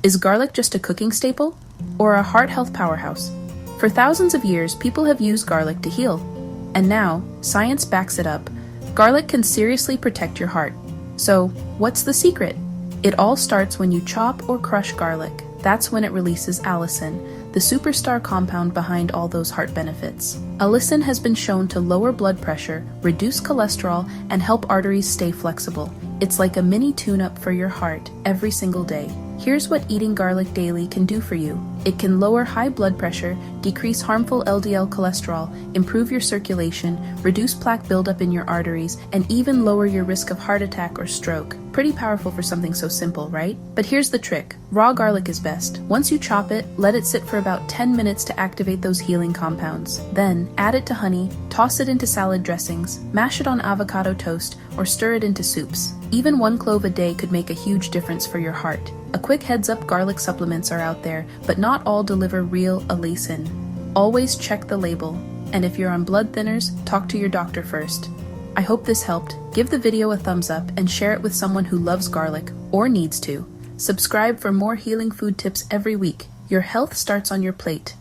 Is garlic just a cooking staple or a heart health powerhouse? For thousands of years, people have used garlic to heal. And now, science backs it up. Garlic can seriously protect your heart. So, what's the secret? It all starts when you chop or crush garlic. That's when it releases allicin, the superstar compound behind all those heart benefits. Allicin has been shown to lower blood pressure, reduce cholesterol, and help arteries stay flexible. It's like a mini tune-up for your heart every single day. Here's what eating garlic daily can do for you. It can lower high blood pressure, decrease harmful LDL cholesterol, improve your circulation, reduce plaque buildup in your arteries, and even lower your risk of heart attack or stroke. Pretty powerful for something so simple, right? But here's the trick. Raw garlic is best. Once you chop it, let it sit for about 10 minutes to activate those healing compounds. Then, add it to honey, toss it into salad dressings, mash it on avocado toast, or stir it into soups. Even 1 clove a day could make a huge difference for your heart. A quick heads up, garlic supplements are out there, but not all deliver real allicin. Always check the label. And if you're on blood thinners, talk to your doctor first. I hope this helped. Give the video a thumbs up and share it with someone who loves garlic or needs to. Subscribe for more healing food tips every week. Your health starts on your plate.